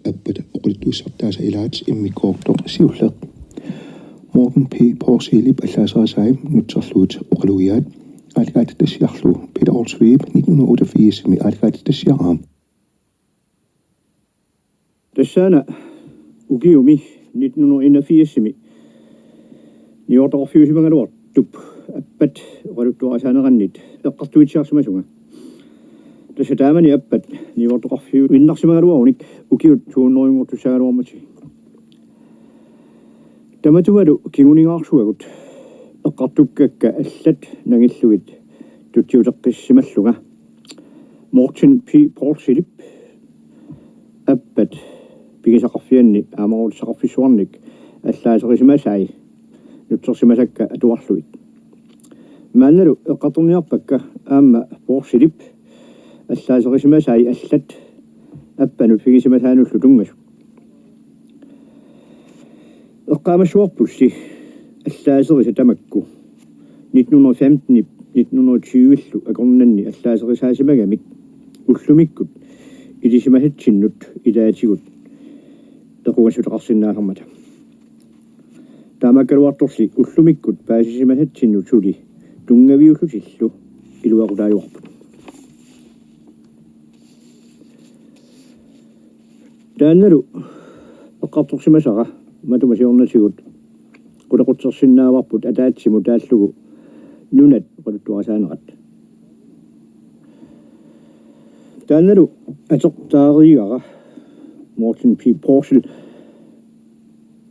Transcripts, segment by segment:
Appet oqultuussartaasa ilaats immikoortoq siulleq Morten P. Porsilip allasarasai nutserluut oqaluiaat algaat tassiarlu Peter Olsvib 1988 mi algaat tassiaram Tassana ukiumi 1981 niortorfiusimangaluartup appat oqaluttuarasaanerannit eqqartuitsiarsumasunga tassataamani appat niortorfiu innarsimangaluarunik ukiut tuunnoringortussagaluarmati tamatuvalu kinguningaarsuagut eqqartukkakka allat nangilluit tuttiuteqqissimalluga Morten P. Porsilip appat pigisaqarfianni aamaruutsaqarfissuarnik allaaserisimasai nutsersimasakka atuarluit maannalu eqqatorniarpakka aamma Porsilip allaaserisimasai allat appanut pigisimasaanuullu tungasu eqqaamassuarpulli allaaserisa tamakku 1915 1920 akornanni allaaserisaasimagami ullumikkut ilisimahitsinnut ilaatigut tequgassuteqarsinnaaharmata taamakkaluartorli ullumikkut paasisimahitsinnut suli tungaviullutillu iluaqutaajuarput taannalu eqqartorsimasara matumasiornasigut qulaqutsersinnaavarput ataatsimu taallugu nunat quluttuarasaanerat taannalu atertaariigara Morten P. Porsil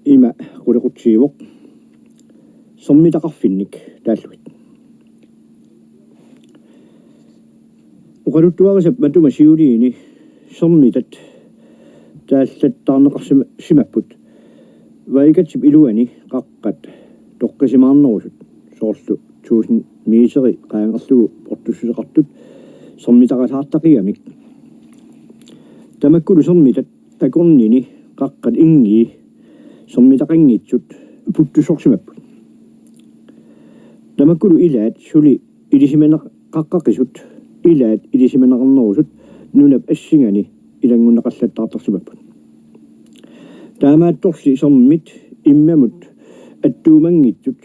ima qulaqutsiivoq sommitaqarfinnik taalluit uqaluttuarisap matumasiuliini sommitat taallattarneqarsima simapput vaikatsip iluani qaqqat toqqisimaarnerusut soorlu 1000 miiseri qaangerlugu portussuseqartut sommitaqasaartaqigamik tamakkulu sommitat takornini qaqqat ingi sommitaqanngitsut puttusorsimapput tamakkulu ilaat suli ilisimeneq qaqqaqisut ilaat ilisimeneqarnerusut nunap assingani ilangunnaqallattaartarsimapput taamaattorli sommit immamut attuumangitsut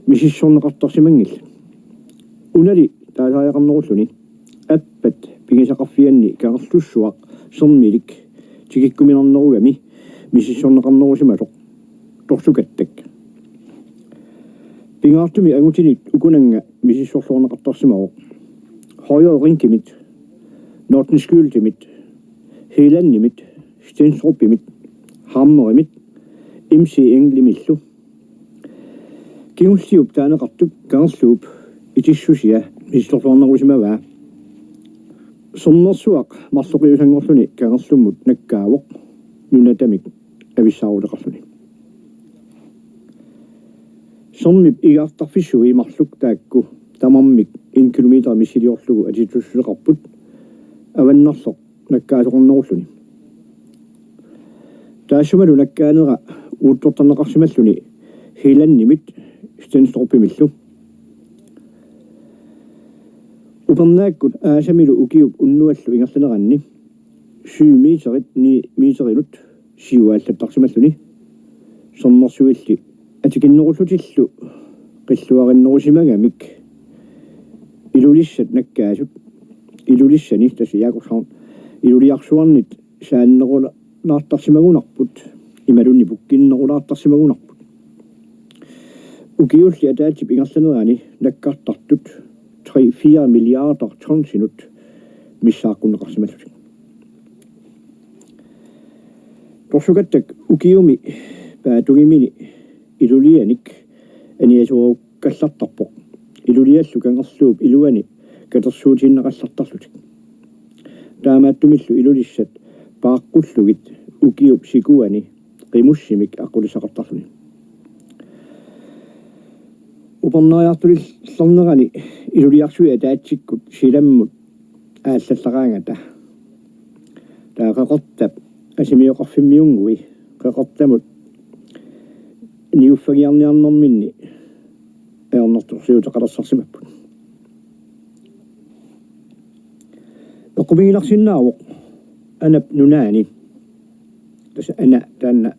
misissorneqartarsimangilla unali taasaajaqarnerulluni appat pigisaqarfianni kaarlussuaq sommilik tikikkuminarnerugami misissorneqarnerusimaloq torsukattak pingaartumi angutinik ukunanga misissorluorneqartarsimaroq højreorinkimit Nordenskjøltimit Helannimit Stensrupimit Hammerimit MC Englimillu Kingulliup taaneqartup kaarluup itissusia missorluornerusimavaa somnersuaq marloqiusangorluni kaarlummut nakkaavoq nunatamik avissaaruleqarluni sommip igaartarfissui marluk taakku tamarmik 1 kilometer missiliorlugu atitussuseqarput avannarloq nakkaasoqornerulluni taassumalu nakkaanera uuttortarneqarsimalluni Helannimit Stensrupimillu upernaakkut aasamilu ukiup unnuallu ingerlaneranni 7 meterit 9 meterilut siuaallattarsimalluni sommersuilli atikinnerullutillu qilluarinnerusimagamik ilulissat nakkaasut ilulissani tassu jaakursaan iluliarsuarnit saannerula naartarsimagunarput imalunni pukkinnerulaartarsimagunarput ukiulli ataatip ingerlanerani nakkaartartut 3-4 milliarder tonsinut missaaqunneqarsimallut torsukattak ukiumi paatungimini ilulianik aniasuuruuk kallartarpoq iluliallu kangerluup iluani katersuutinnaqallartarlutik taamaattumillu ilulissat paaqqulluгit ukiup sikuani qimussimik aqulisaqartarluni upernaajartulissernerani iluliarsui ataatsikkut silammut ааллаллараангата таақақортап асимиоқарфиммиунгуи қеқортамут ниуффагиарниарнэрминни аернэртурсиутеқалерсарсимаппут оқумигиларсиннаавоқ анап нунаани tässä enää tänne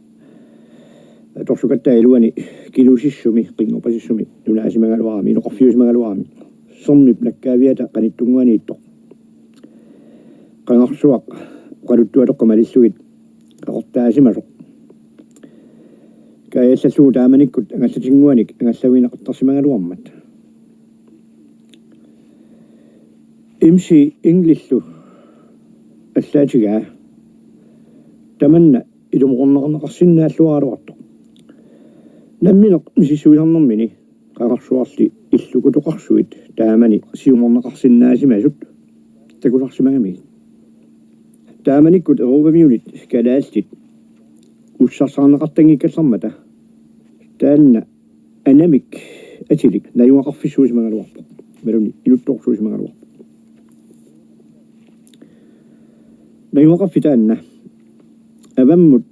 torsukatailuani kilusissumi qingopasissumi nunaasimangaluarami noqorfiusimangaluarami sormip nakkaviata qanittunguaniitto qangarsuaq qaluttuatoqqamalissuit qaqortaasimasoq kaayallallugu taamanikkut angallatinguanik angallavineqartarsimangaluarmat imsi inglissu allаатигаа tamanna ilumuqornaqarnaqarsinnaalluaruartoq намминеқ мисиссуисарнэрмини qaqarsuarli иллукутоқарсуит таамани сиуморнақарсиннаасимасут такуларсимагами тааманиккут эрувамиунит калааллит уссарсаарнеқартангиккаллармата таанна анамик атилик наюақарфиссуисимагалуарпо малуни илутторсуисимагалуарпо наюақарфитаанна аваммут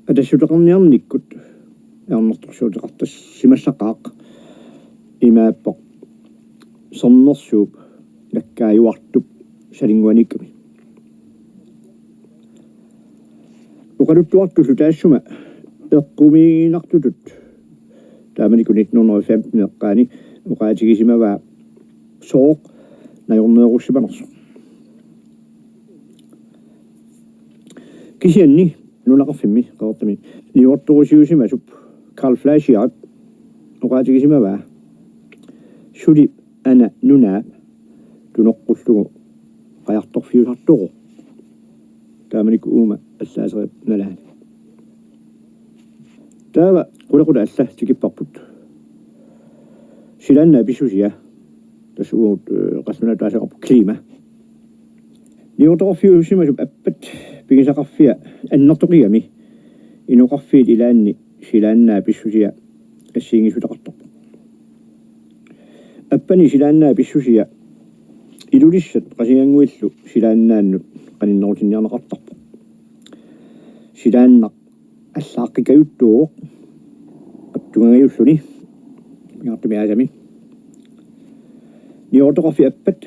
атассутеқарниарниккут арнэрторсуутеқартас симассақаақ имааппоқ сорнерсууп наккааюартуп салингуаникками уқалуттуартулу таассума эққумиинартутут тааманику 1915 эққаани уқаатигисимаваа сооқ наёрнееруссиманерсо кисианни нунақарфимми қаортами ниорторусиусимасуп Karl Fleischiat уqaatigisимаваа сули ана нунаа туноққуллугу қаярторфиусартору тааманику уума аллаасерип налаани таава қулақула алла тикиппарпут силанна писусия тасуут қасмина таасеқарпу клима ниорторфиусимасуп аппат пигисақарфиа аннертоқигами инуқарфиит илаанни силааннаа писсусиа ассиингисутеқартарпу аппани силааннаа писсусиа илулиссат қасиангуиллу силааннааннут қаниннерутинниарнеқартарпу силааннақ аллааққикаюттуоқ аттунгагаюллуни миартуми аасами ниортоқарфи аппат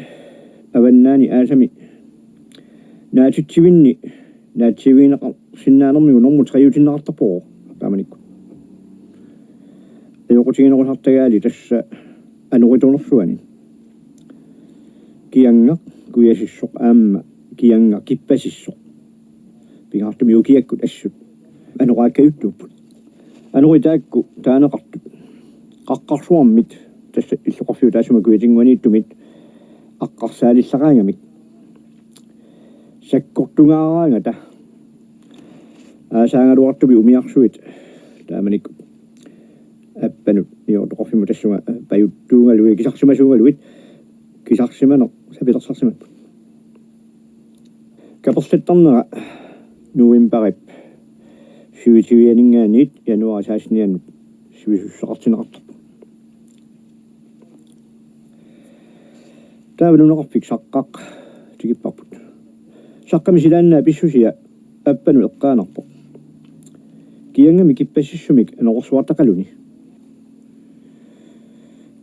аваннаани аасами наатитсивинни наатсивинеқа синнаанермигу нормут триутиннеқартарпоо тааманикку эйоқутигинерусартагаали тасса ануриторнерсуани кианга куясиссоқ аама кианга киппасиссоқ пигаартуми укиаккут ассут анурааккаюттууппут ануритаакку таанеқартут қаққарсуармит тасса иллоқарфиу таасума куятингуанииттумит аққарсаалиллақаангамик саккортунгаараангата аасаангалуартуми умиарсуит тааманикку аппанут ниортоқарфиму тассума паюттуунгалуи кисарсимасуунгалуит кисарсиманеқ сапилерсарсимат каперлаттарнера нуимбарип сюитивианингаанит януарисааснианут сивисуссеқартинеқартарпу таавнунеқарфик саққақ тигиппарпут саққами силааннаа писсусия аппану эққаанарпо киангами киппассиссумик анорсуартақалуни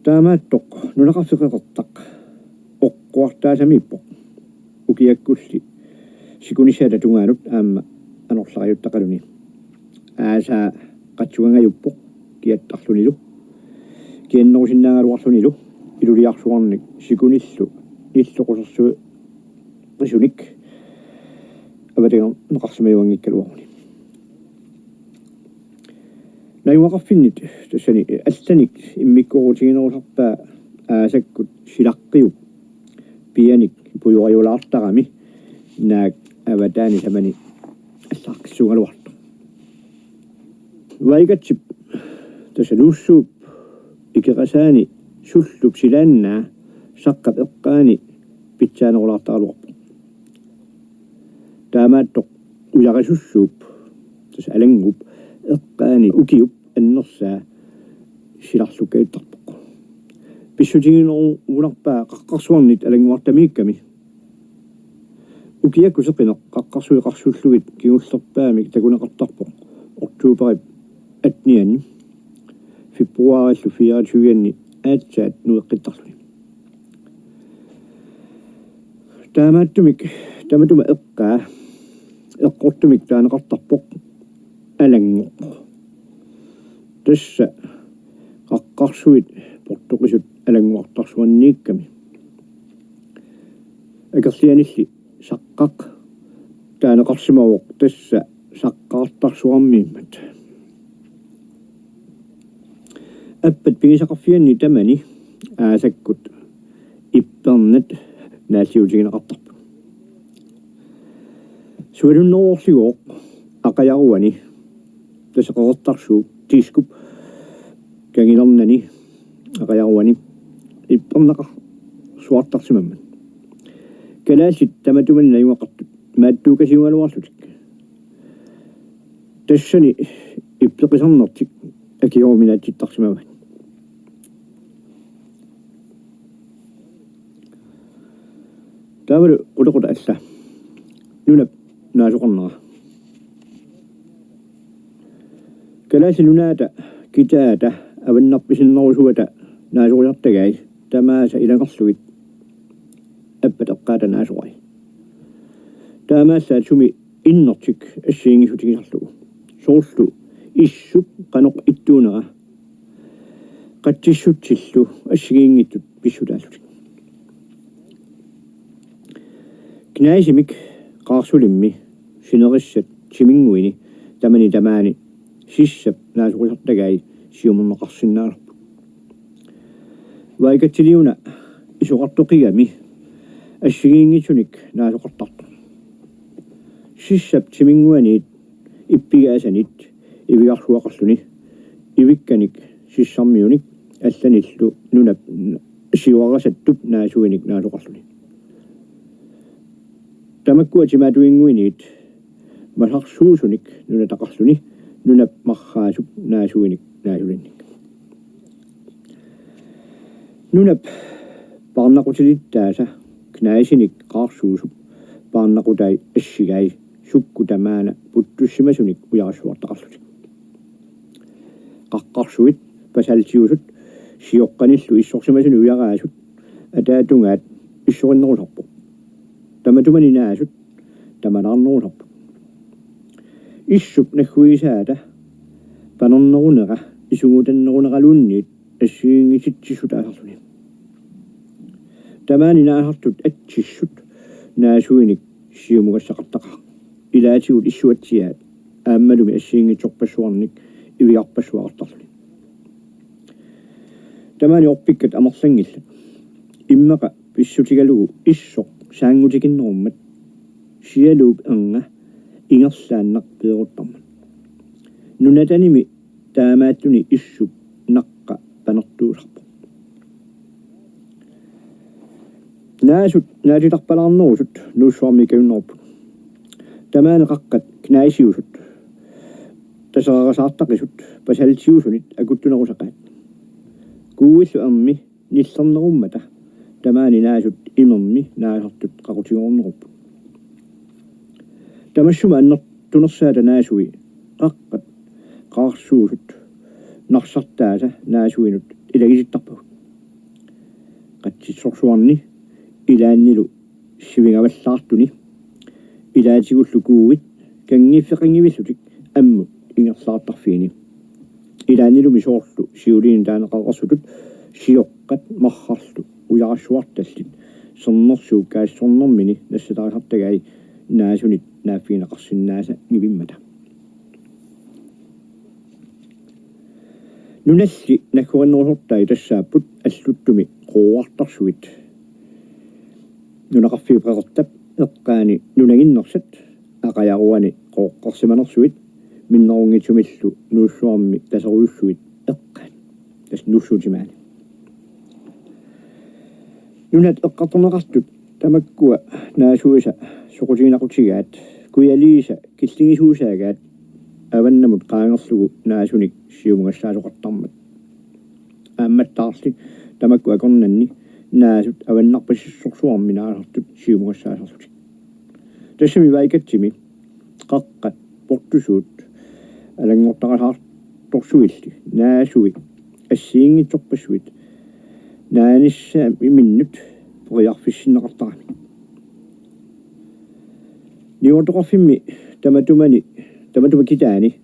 таамааттоқ нунеқарфиқеқартақ оққуартаасамииппо укиаккулли сикунисаата тунгаанут аама анерлариуттақалуни ааса қатсугангаюппо киаттарлунилу кианнерусиннаагалуарлунилу илулиарсуарник сикуниллу иллоқусерсу qisunik abadigan naqarsumayuangikkaluaruni nayuaqarfinnit tassani allanik immikkuruutiginerusarpaa aasakkut silaqqiyuk pianik puyuariulaartarami naak avataani samani allaaqissugaluartu vaikatsip tassaluussuup ikeqasaani sullup silaannaa saqqap eqqaani pitsaanерулаартаалуарпу таамааттоқ уяқисуссууп тас алангуп эққаани укиуп аннерсаа силарлуккаиттарпоқ писсутигинеру уларпаа қаққарсуарнит алангуартамиикками укиакку сеқинеқ қаққарсуиқарсууллугит кигуллерпаами такунеқартарпоқ октууберип атниани фебруариллу 24-ни аатсаат нуэққиттарлуни таамааттумик таматума эққаа эққортумик таанеқартарпоқ alangoq tassa qaqqarsuit portuqisut alanguartarsuanniikkami akerlianilli saqqaq taanaqarsimavuq tassa saqqaartarsuarmiimmat appat pingisaqarfianni tamani aasakkut ipparnat naasiutiginaqartarpu sualunnerorliguoq aqajaruani tasaqortarsuuk tiiskup kangilarnani aqajaruani ipparnaqar suartarsimamman kalaallit tamatumanna yuaqartut maattuukasiualuarlutik tassani ippeqisarnertik akiorminaatittarsimavat taavalu qutoquta alla nunap naasuqarnera kalaalli nunaata kitaata avannarpisinnerusuata naasuqjartagai tamaasa ilaqarlugit appateqqaata naasuqai taamaassaat sumi innertik assiingissutigisarlugu soorlu issuk qanoq ittuunera qattissutsillu assigiingittut pissutaallutik knaisimik qaarsulimmi sinerissat siminguini tamaani sissap naasuqjartagai siumunneqarsinnaalarpu vaikattiliuna isuqartoqigami assigiingitsunik naasuqartartu sissap siminguaniit ippigaasanit iviarsuaqarluni ivikkanik sissarmiunik allanillu nunap siuarasattup naasuinik naasuqarluni tamakkuatimaatuinguiniit masarsuusunik nunataqarluni nunap marraasup naasuinik naasulinnik nunap parnaqutilittaasa knaisinik qaarsuusup parnaqutai assigai sukku tamaana puttussimasunik ujarasuartaqarlutik qaqqarsuit pasaltiusut sioqqanillu issorsimasuni ujaraasut ataatungaat issorinnerusarpu tamatumani naasut tamanarnerusarpu issup nakhuisaata panernerunera isugutanneruneraluunniit assiingitsitsissutaasarluni tamaani naasartut atsissut naasuinik siumugassaqartaqa ilaatigut issuatsiaat aammalumi assiingitsorpassuarnik iviarpassuaqartarluni tamaani orpikkat amarlangillat immaqa pissutigalugu issoq saangutiginnerummat sialuup anga ingerlaannarpeeruttarmat nunatanimi taamaattuni issup naqqa panertuusarpu naasut naatitarpalarnerusut nuussuarmi kaunnerput tamaani qaqqat knaisiusut tasaqarasaartaqisut pasaltiusunit akuttunerusaqaat kuuillu ammi nillernerummata tamaani naasut imermi naasartut qaqutigorneruppu tamassuma annertunersaata naasui qaqqat qaarsuusut narsartaasa naasuinut ilagisittarput qatsissorsuarni ilaannilu sivingavallaartuni ilaatigullu kuuvit kangiffeqangivillutik ammut ingerlaartarfiini ilaannilumi soorlu siuliin taaneqaqarsutut sioqqat marrarlu ujarassuartallit sernersuuk kaassornermini nassataasartagai naasunit naaffiineqarsinnaasa ngivimmata nunalli nakkurinnerusortai tassaapput alluttumi quuartarsuit nunaqarfiuqeqertap eqqaani nunaginnersat aqajaruani qooqqarsimanersuit minnerungitsumillu nuussuarmi taseruyussuit eqqaan tas nussuutimaani nunat eqqartorneqartut tamakkua naasuisa soqutiginaqutigaat kuyaliisa killingisuusaagaat avannamut qaangerlugu naasunik siumugassaasoqartarmat aammattaarlik tamakkua kornanni naasut avannarpississorsuarmi naasartut siumugassaaserlutik tassami vaikatsimi qaqqat portusuut alangortaqasaartorsuilli naasui assiingitsorpassuit naanissa minnut poriarfissinneqartarami niutoqarfimmi tamatuma kitaani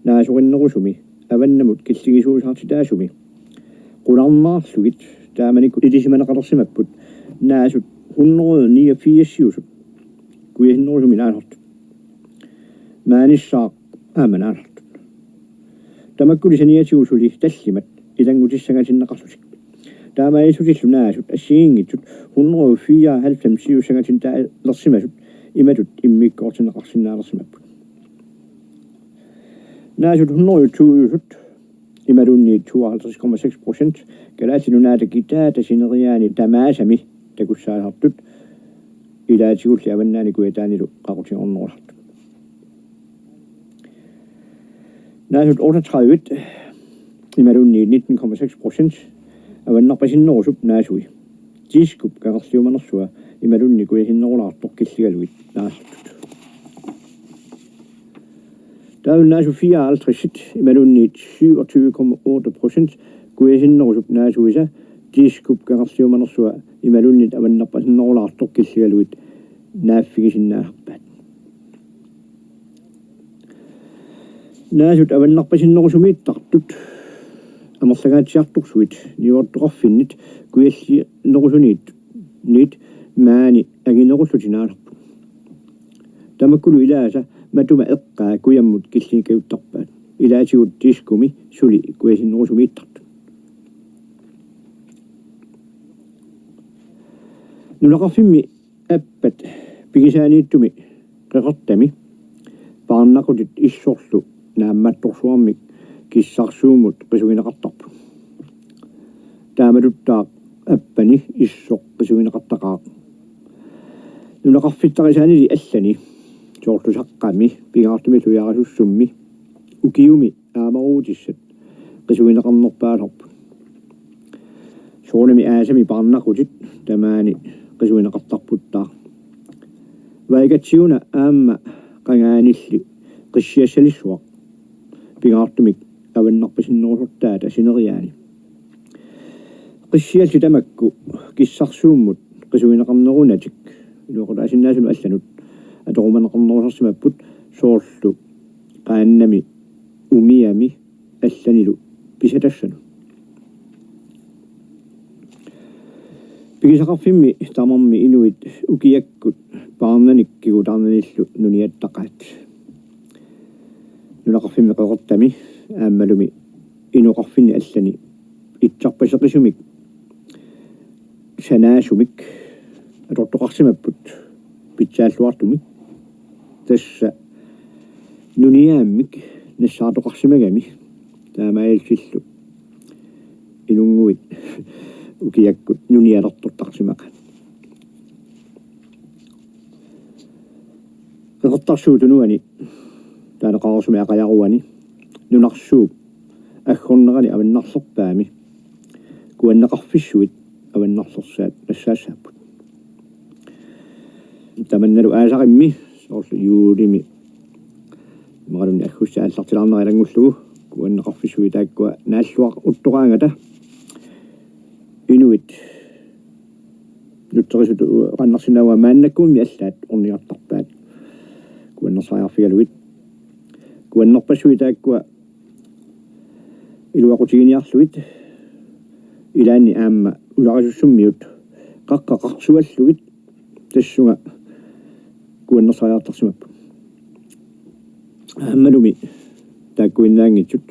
naasuqinnerusumi avannamut killigisuusartitaasumi qunarnaarlugit taamanikku ilisimanaqalersimapput naasut 189 kuihinnerusumi naasartut maanissaaq aamanaartut tamakkulisaniatiusuli tallimat ilangutissangatinnaqarlusik taamaisutillu naasut assiingitsut 194 sangatintaa lersimasut imatut immikkoortinaqarsinnaalersimapput naasut 120 imalunni 52,6% kalaatinunaatakki taatasineriaani tamaasami takussaasartut ilaatiulli avannaani kuetaanilu qaqutiornerusartut naasut 38 imalunni 19,6% avannarpasinnerusup naasui tiiskup kangerliumanersua imalunni kuihinnerulaartoq killigaluit naasartut taunaasu 54 imalunni 27,8% kuihinnerusup naasuisa tiiskup kangerliumanersua imalunnit avannarpasinnerulaartoq killigaluit naaffigisinnaarpaat naasut avannarpasinnerusumiittartut amerlagaatiartuqsuit niuortoqarfinnit kuialli nerusuniit nit maani aginerullutinaalerpu tamakkulu ilaasa matuma eqqaa kuyammut killiikayuttarpaat ilaatigut tiiskumi suli kuisinnerusumiittartut nulaqarfimmi appat pigisaaniittumi qeqertami paarnaqutit issorlu naammattorsuarmik kissarsuumut qisugineqartarpu taamatuttaa appani issoq qisugineqartaqaaq nunaqarfittarisaanili allani soorlusaqqami pigaartumi luyaarasussummi ukiumi aamaruutissat qisugineqarnerpaalarpu soonami aasami paarnaqutit tamaani qisugineqartarputtaa vaikatsiuna aamma qangaanilli qissiassalisuaq pigaartumik avannarpasinnerusortaata sineriaani qissialli tamakku kissarsuummut qisugineqarnerunatik iluoqutaasinnaasun allanut atorumaneqarnerusarsimapput soorlu qaannami umiami allanilu pisatassanu pigisaqarfimmi tamarmi inuit ukiakkut paarnanikkigu tarnanillu nuniattaqaat nunaqarfimmi qeqertami aammalumi inuqarfinni allani ittarpaseqisumik sanaasumik atortoqarsimapput pitsaalluartumik tassa nuniaammik nassaartoqarsimagami taamailsillu ilunguit ukiakkut nunialertortarsimaqa qeqertarsuutunuani taanaqarsumi aqajaruani nunarsuup aggernerani avannarlerpaami kuannaqarfissuit avannarlersaat nassaassaapput tamannalu aasaqimmi soorlu yuulimi maqalunni aggussaallartilaarnerilangullugu kuannaqarfissuit taakkua naalluaq uttoqaangata inuit nutterisut qannarsinnaua maannakkuummi allaat orniartarpaat kuannersaajarfigaluit kuannerpassuit taakkua iluaqutigiниarluit ilaanni aamma ulaqasussummiut qaqqaqarsuallugit tassunga kuannersaajartarsimappu aammalumi taakkuinnaangitsut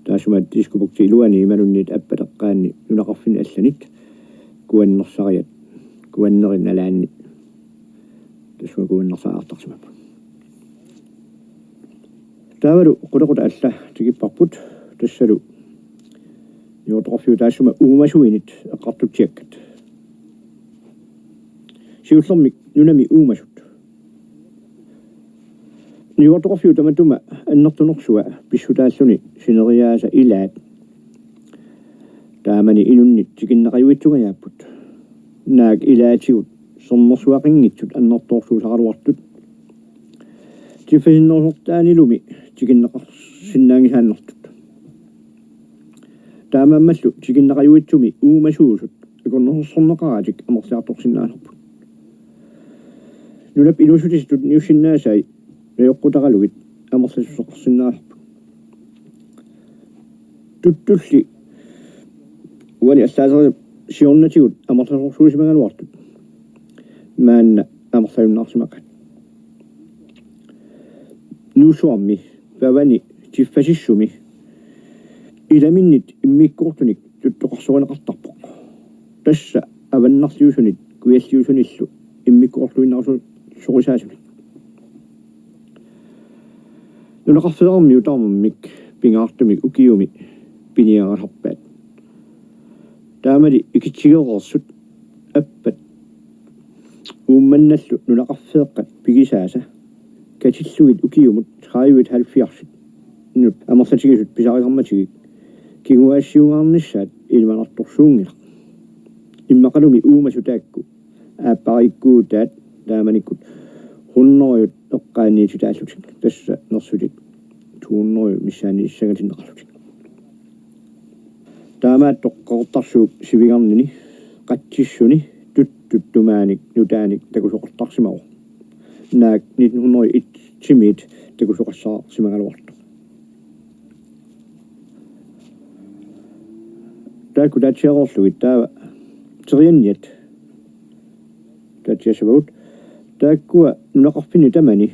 taasumat tiskupukti iluani imalunnit appateqqaanni nunaqarfinni allanit kuannersariat kuannerinnalaanni tassunga kuannersaajartarsimappu taavalu qulaquta alla tikipparput tassalu niutorfiu taassuma uumasuinit eqqartutiakkat siullermik nunami uumasut niutorfiu tamatuma annertunersua pissutaalluni sineriaasa ilaat taamani inunnit tikinnaqajuitsugajapput naak ilaatigut sernersuaqinngitsut annertorsuusaqaluartut tiffasinnersortaanilumi tikinnaqarsinnaangisaannertut taamammallu tikinnaqajuitsumi uumasuusut ikornersorneqaratik amersiartorsinnaalerput nunap ilusutisitut niussinnaasai nayoqqutaqalugit amersisusseqarsinnaalerput tuttulli uani assaaser siornatigut amartasorsuusimangaluartut maanna amartayunnaarsimaqqat nuusuarmi pavani tiffasissumi ilaminnit immikkuortunik tuttoqarsuaneqartarpoq tassa avannarliusunit kuialliusunillu immikkuorluinnarusu sorusaasunik nunaqarfilermi utarmammik pingaartumik ukiumi piniagarharpaat taamali ikitsigerersut appat uummannallu nunaqarfeeqqat pigisaasa katilluit ukiumut raayuit halfiarsut nut amarlatigisut pisarigarmatigik kiguaassiungaarnissaat ilmanartorsuungila immaqalumi uumasutaakku aapparikkuutaat taamanikkut hunnerjut eqqaanniitutaallutik tassa nersutit tuunnerju missaani issagatinneqarlutik taamaat toqqortarsuuk sivigarnini qatsissuni tuttuttumaanik nutaanik takusoqortarsimaru naak 1901 takusoqassarsimangaluartu taaku taatsiaqorlugit taava terianniat taatsiasavut taakkua nunaqarpini tamani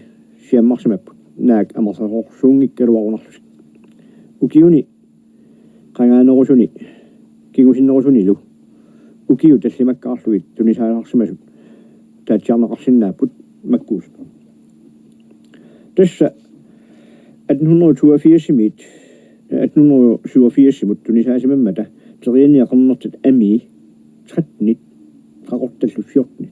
siammarsimapput naak amarsasorsuungikkaluarunarlusik ukiuni qangaanerusuni kigusinnerusunilu ukiu tallimakkaarlugit tunisaalarsimasut taatsiarneqarsinnaapput makkuus tassa 1887 tunisaasimamata terianniaqernertat ami 13 qaqortallu 14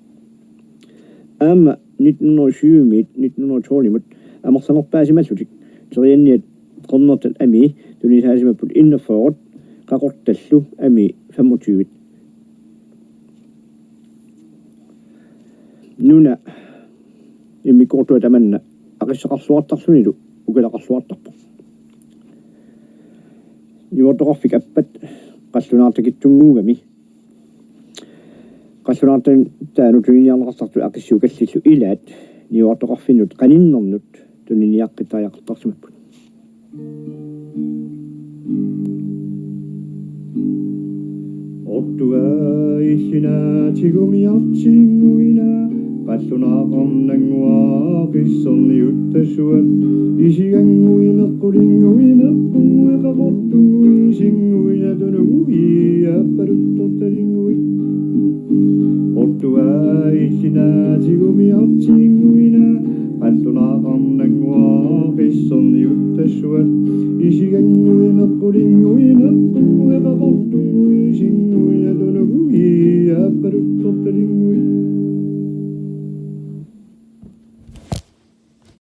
aama 1907 amarsanerpaasimallutik terianniat qernertat ami tunisaasimaput innerfoort qaqortallu ami 25 nuna immikkuortua tamanna aqissaqarluartarsunilu ukalaqarluartarpoq niuortoqarfik appat qallunaartakitsunguugami qallunaartan taanu tuniniarneqartartu aqissuukallillu ilaat niuortoqarfinnut qaninnernnut tuniniaqqitariaqartarsimapput ortua illinaatigumiartinguina qallunaaqarnanguaaqisserniuttasuat isiganguimeqqulingguimeqqungueqaqortunguisinguina tunugui apparuttortaringui ortua illinaatigumiartinguina qallunaaqarnanguaaqisserniuttasuat isiganguimeqqulingguimeqqungueqaqortunguisinguina